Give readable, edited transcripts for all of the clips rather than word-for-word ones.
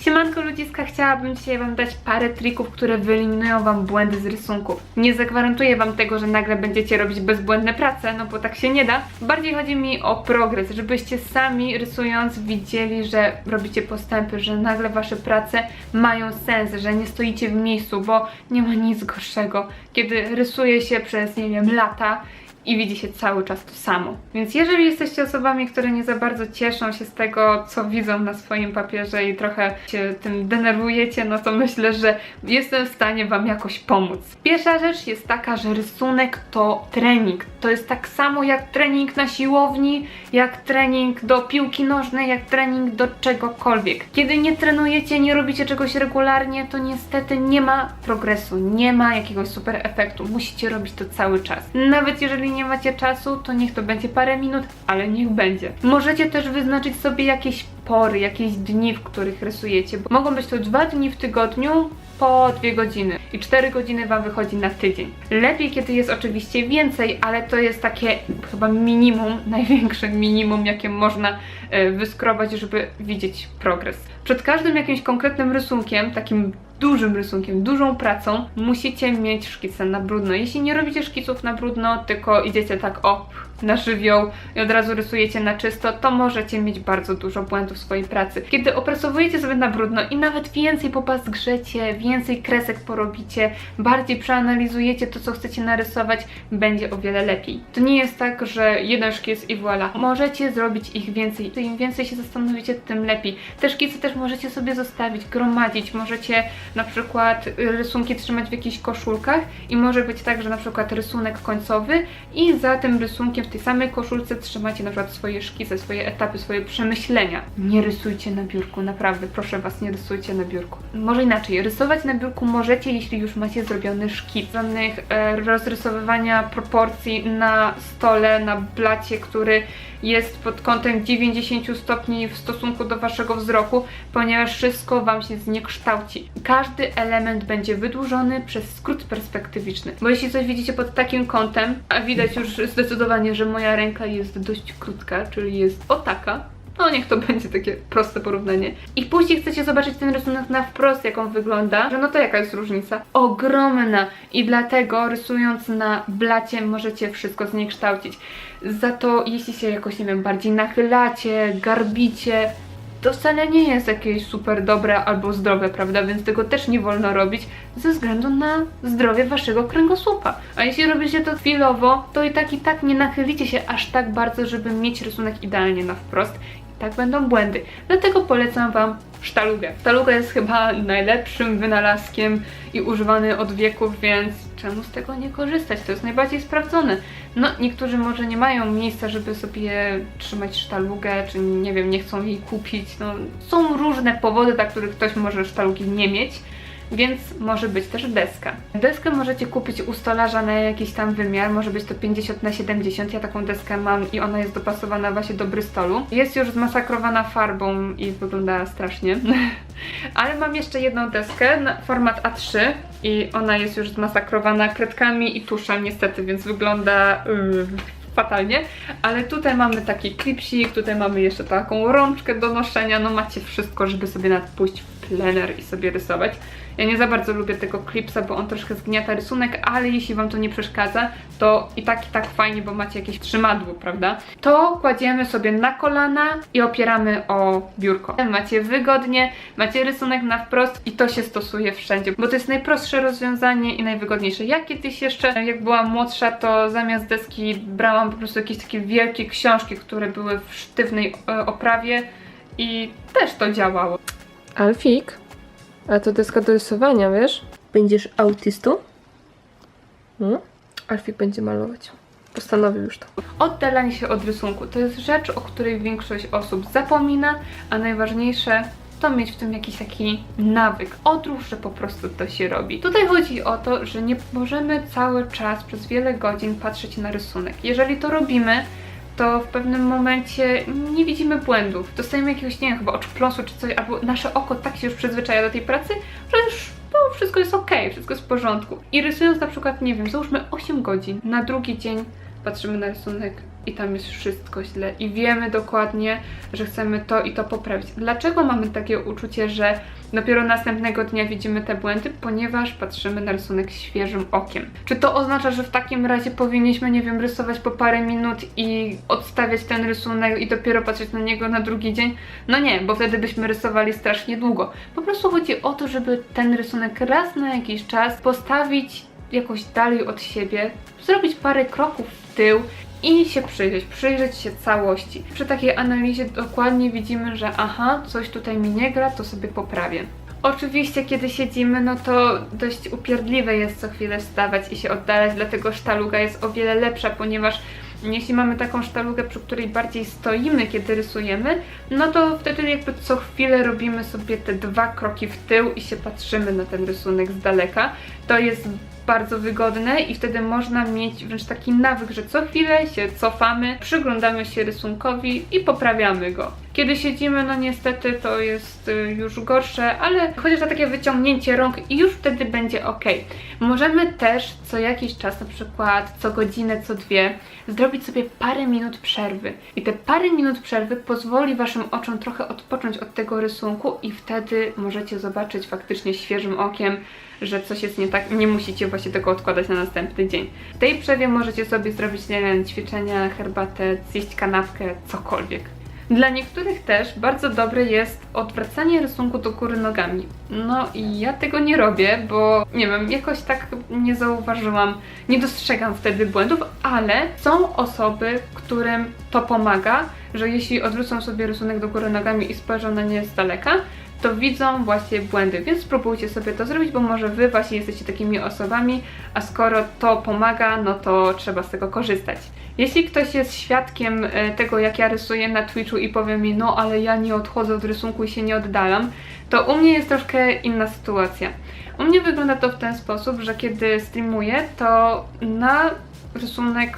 Siemanko ludziska, chciałabym dzisiaj wam dać parę trików, które wyeliminują wam błędy z rysunków. Nie zagwarantuję wam tego, że nagle będziecie robić bezbłędne prace, no bo tak się nie da. Bardziej chodzi mi o progres, żebyście sami rysując widzieli, że robicie postępy, że nagle wasze prace mają sens, że nie stoicie w miejscu, bo nie ma nic gorszego, kiedy rysuje się przez, nie wiem, lata i widzi się cały czas to samo. Więc jeżeli jesteście osobami, które nie za bardzo cieszą się z tego, co widzą na swoim papierze i trochę się tym denerwujecie, no to myślę, że jestem w stanie wam jakoś pomóc. Pierwsza rzecz jest taka, że rysunek to trening. To jest tak samo jak trening na siłowni, jak trening do piłki nożnej, jak trening do czegokolwiek. Kiedy nie trenujecie, nie robicie czegoś regularnie, to niestety nie ma progresu, nie ma jakiegoś super efektu. Musicie robić to cały czas. Nawet jeżeli nie macie czasu, to niech to będzie parę minut, ale niech będzie. Możecie też wyznaczyć sobie jakieś pory, jakieś dni, w których rysujecie, bo mogą być to 2 dni w tygodniu po 2 godziny i 4 godziny wam wychodzi na tydzień. Lepiej, kiedy jest oczywiście więcej, ale to jest takie chyba minimum, największe minimum, jakie można wyskrobać, żeby widzieć progres. Przed każdym jakimś konkretnym rysunkiem, takim dużym rysunkiem, dużą pracą, musicie mieć szkice na brudno. Jeśli nie robicie szkiców na brudno, tylko idziecie tak na żywioł i od razu rysujecie na czysto, to możecie mieć bardzo dużo błędów w swojej pracy. Kiedy opracowujecie sobie na brudno i nawet więcej popazgrzecie, więcej kresek porobicie, bardziej przeanalizujecie to, co chcecie narysować, będzie o wiele lepiej. To nie jest tak, że jeden szkic i voilà. Możecie zrobić ich więcej. Im więcej się zastanowicie, tym lepiej. Te szkice też możecie sobie zostawić, gromadzić. Możecie na przykład rysunki trzymać w jakichś koszulkach i może być tak, że na przykład rysunek końcowy i za tym rysunkiem w tej samej koszulce trzymacie na przykład swoje szkice, swoje etapy, swoje przemyślenia. Nie rysujcie na biurku, naprawdę, proszę was, nie rysujcie na biurku. Może inaczej, rysować na biurku możecie, jeśli już macie zrobiony szkic. Żadnych rozrysowywania proporcji na stole, na blacie, który jest pod kątem 90 stopni w stosunku do waszego wzroku, ponieważ wszystko wam się zniekształci. Każdy element będzie wydłużony przez skrót perspektywiczny, bo jeśli coś widzicie pod takim kątem, a widać już zdecydowanie, że moja ręka jest dość krótka, czyli jest o taka, no niech to będzie takie proste porównanie. I później chcecie zobaczyć ten rysunek na wprost, jak on wygląda, że no to jaka jest różnica? Ogromna! I dlatego rysując na blacie możecie wszystko zniekształcić. Za to jeśli się jakoś, nie wiem, bardziej nachylacie, garbicie, to wcale nie jest jakieś super dobre albo zdrowe, prawda? Więc tego też nie wolno robić ze względu na zdrowie waszego kręgosłupa. A jeśli robicie to chwilowo, to i tak nie nachylicie się aż tak bardzo, żeby mieć rysunek idealnie na wprost. I tak będą błędy. Dlatego polecam wam sztalugę. Sztaluga jest chyba najlepszym wynalazkiem i używany od wieków, więc czemu z tego nie korzystać? To jest najbardziej sprawdzone. No, niektórzy może nie mają miejsca, żeby sobie trzymać sztalugę, czy nie wiem, nie chcą jej kupić. No, są różne powody, dla których ktoś może sztalugi nie mieć, więc może być też deska. Deskę możecie kupić u stolarza na jakiś tam wymiar, może być to 50×70, ja taką deskę mam i ona jest dopasowana właśnie do Bristolu. Jest już zmasakrowana farbą i wygląda strasznie, ale mam jeszcze jedną deskę, format A3 i ona jest już zmasakrowana kredkami i tuszem niestety, więc wygląda fatalnie, ale tutaj mamy taki klipsik, tutaj mamy jeszcze taką rączkę do noszenia, no macie wszystko, żeby sobie nawet pójść w plener i sobie rysować. Ja nie za bardzo lubię tego klipsa, bo on troszkę zgniata rysunek, ale jeśli wam to nie przeszkadza, to i tak fajnie, bo macie jakieś trzymadło, prawda? To kładziemy sobie na kolana i opieramy o biurko. Macie wygodnie, macie rysunek na wprost i to się stosuje wszędzie, bo to jest najprostsze rozwiązanie i najwygodniejsze. Ja kiedyś jeszcze, jak byłam młodsza, to zamiast deski brałam po prostu jakieś takie wielkie książki, które były w sztywnej oprawie i też to działało. Alfik, a to deska do rysowania, wiesz? Będziesz autystą? Alfik będzie malować. Postanowił już to. Oddalanie się od rysunku to jest rzecz, o której większość osób zapomina, a najważniejsze to mieć w tym jakiś taki nawyk, odruch, że po prostu to się robi. Tutaj chodzi o to, że nie możemy cały czas przez wiele godzin patrzeć na rysunek. Jeżeli to robimy, to w pewnym momencie nie widzimy błędów. Dostajemy jakiegoś, nie wiem, chyba oczopląsu czy coś, albo nasze oko tak się już przyzwyczaja do tej pracy, że już wszystko jest ok, wszystko jest w porządku. I rysując na przykład, nie wiem, załóżmy 8 godzin, na drugi dzień patrzymy na rysunek i tam jest wszystko źle i wiemy dokładnie, że chcemy to i to poprawić. Dlaczego mamy takie uczucie, że dopiero następnego dnia widzimy te błędy? Ponieważ patrzymy na rysunek świeżym okiem. Czy to oznacza, że w takim razie powinniśmy, nie wiem, rysować po parę minut i odstawiać ten rysunek i dopiero patrzeć na niego na drugi dzień? No nie, bo wtedy byśmy rysowali strasznie długo. Po prostu chodzi o to, żeby ten rysunek raz na jakiś czas postawić jakoś dalej od siebie, zrobić parę kroków w tył i się przyjrzeć się całości. Przy takiej analizie dokładnie widzimy, że aha, coś tutaj mi nie gra, to sobie poprawię. Oczywiście, kiedy siedzimy, no to dość upierdliwe jest co chwilę wstawać i się oddalać, dlatego sztaluga jest o wiele lepsza, ponieważ jeśli mamy taką sztalugę, przy której bardziej stoimy, kiedy rysujemy, no to wtedy jakby co chwilę robimy sobie te 2 kroki w tył i się patrzymy na ten rysunek z daleka. To jest bardzo wygodne i wtedy można mieć wręcz taki nawyk, że co chwilę się cofamy, przyglądamy się rysunkowi i poprawiamy go. Kiedy siedzimy, no niestety to jest już gorsze, ale chociaż na takie wyciągnięcie rąk i już wtedy będzie ok. Możemy też co jakiś czas, na przykład co godzinę, co 2, zrobić sobie parę minut przerwy. I te parę minut przerwy pozwoli waszym oczom trochę odpocząć od tego rysunku i wtedy możecie zobaczyć faktycznie świeżym okiem, że coś jest nie tak, nie musicie właśnie tego odkładać na następny dzień. W tej przerwie możecie sobie zrobić, nie wiem, ćwiczenia, herbatę, zjeść kanapkę, cokolwiek. Dla niektórych też bardzo dobre jest odwracanie rysunku do góry nogami. No i ja tego nie robię, bo nie wiem, jakoś tak nie zauważyłam, nie dostrzegam wtedy błędów, ale są osoby, którym to pomaga, że jeśli odwrócą sobie rysunek do góry nogami i spojrzą na nie z daleka, to widzą właśnie błędy, więc spróbujcie sobie to zrobić, bo może wy właśnie jesteście takimi osobami, a skoro to pomaga, no to trzeba z tego korzystać. Jeśli ktoś jest świadkiem tego, jak ja rysuję na Twitchu i powie mi, no ale ja nie odchodzę od rysunku i się nie oddalam, to u mnie jest troszkę inna sytuacja. U mnie wygląda to w ten sposób, że kiedy streamuję, to na rysunek,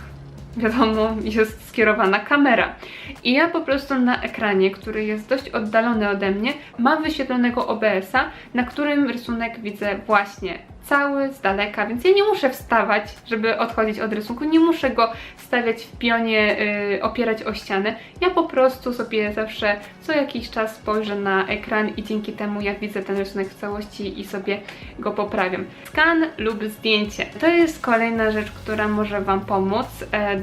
wiadomo, jest skierowana kamera. I ja po prostu na ekranie, który jest dość oddalony ode mnie, mam wyświetlonego OBS-a, na którym rysunek widzę właśnie cały z daleka, więc ja nie muszę wstawać, żeby odchodzić od rysunku, nie muszę go stawiać w pionie, opierać o ścianę. Ja po prostu sobie zawsze co jakiś czas spojrzę na ekran i dzięki temu ja widzę ten rysunek w całości i sobie go poprawiam. Skan lub zdjęcie. To jest kolejna rzecz, która może wam pomóc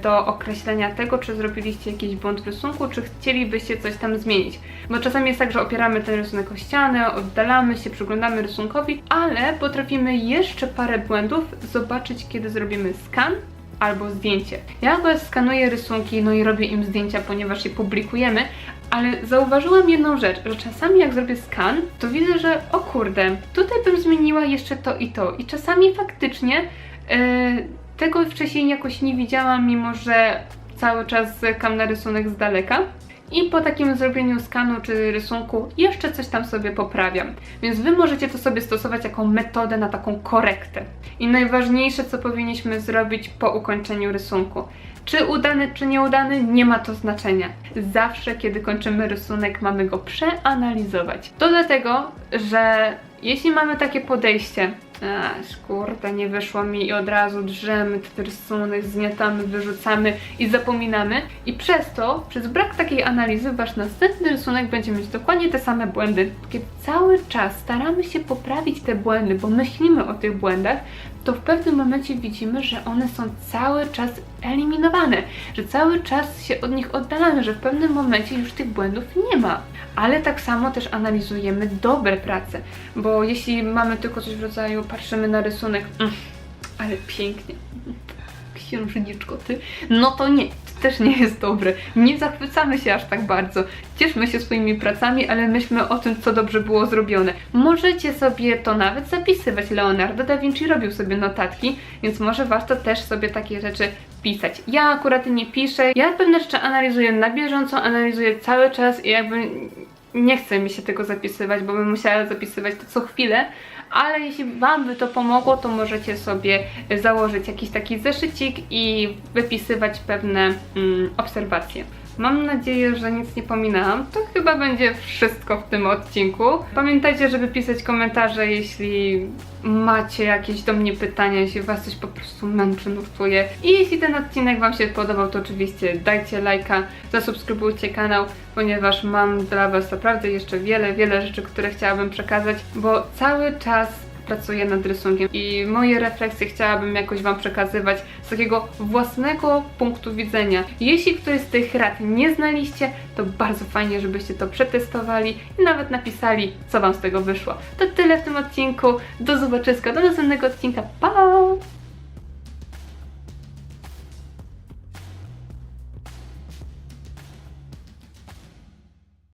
do określenia tego, czy zrobiliście jakiś błąd w rysunku, czy chcielibyście coś tam zmienić. Bo czasami jest tak, że opieramy ten rysunek o ścianę, oddalamy się, przyglądamy rysunkowi, ale potrafimy jeszcze parę błędów zobaczyć, kiedy zrobimy skan albo zdjęcie. Ja chyba skanuję rysunki, no i robię im zdjęcia, ponieważ je publikujemy, ale zauważyłam jedną rzecz, że czasami jak zrobię skan, to widzę, że o kurde, tutaj bym zmieniła jeszcze to i czasami faktycznie tego wcześniej jakoś nie widziałam, mimo że cały czas zerkam na rysunek z daleka. I po takim zrobieniu skanu czy rysunku jeszcze coś tam sobie poprawiam. Więc wy możecie to sobie stosować jako metodę na taką korektę. I najważniejsze, co powinniśmy zrobić po ukończeniu rysunku. Czy udany, czy nieudany, nie ma to znaczenia. Zawsze, kiedy kończymy rysunek, mamy go przeanalizować. To dlatego, że jeśli mamy takie podejście, kurde, nie wyszło mi i od razu drzemy ten rysunek, zmiatamy, wyrzucamy i zapominamy. I przez to, przez brak takiej analizy, wasz następny rysunek będzie mieć dokładnie te same błędy. Kiedy cały czas staramy się poprawić te błędy, bo myślimy o tych błędach, to w pewnym momencie widzimy, że one są cały czas eliminowane, że cały czas się od nich oddalamy, że w pewnym momencie już tych błędów nie ma. Ale tak samo też analizujemy dobre prace, bo jeśli mamy tylko coś w rodzaju, patrzymy na rysunek, ale pięknie, księżniczko ty, no to nie, to też nie jest dobre, nie zachwycamy się aż tak bardzo, cieszmy się swoimi pracami, ale myślmy o tym, co dobrze było zrobione. Możecie sobie to nawet zapisywać, Leonardo da Vinci robił sobie notatki, więc może warto też sobie takie rzeczy pisać. Ja akurat nie piszę, ja pewne rzeczy analizuję na bieżąco, analizuję cały czas i jakby nie chce mi się tego zapisywać, bo bym musiała zapisywać to co chwilę, ale jeśli wam by to pomogło, to możecie sobie założyć jakiś taki zeszycik i wypisywać pewne obserwacje. Mam nadzieję, że nic nie pominęłam. To chyba będzie wszystko w tym odcinku. Pamiętajcie, żeby pisać komentarze, jeśli macie jakieś do mnie pytania, jeśli was coś po prostu męczy, nurtuje. I jeśli ten odcinek wam się podobał, to oczywiście dajcie lajka, zasubskrybujcie kanał, ponieważ mam dla was naprawdę jeszcze wiele rzeczy, które chciałabym przekazać, bo cały czas pracuję nad rysunkiem i moje refleksje chciałabym jakoś wam przekazywać z takiego własnego punktu widzenia. Jeśli któryś z tych rad nie znaliście, to bardzo fajnie, żebyście to przetestowali i nawet napisali, co wam z tego wyszło. To tyle w tym odcinku. Do zobaczyska, do następnego odcinka. Pa!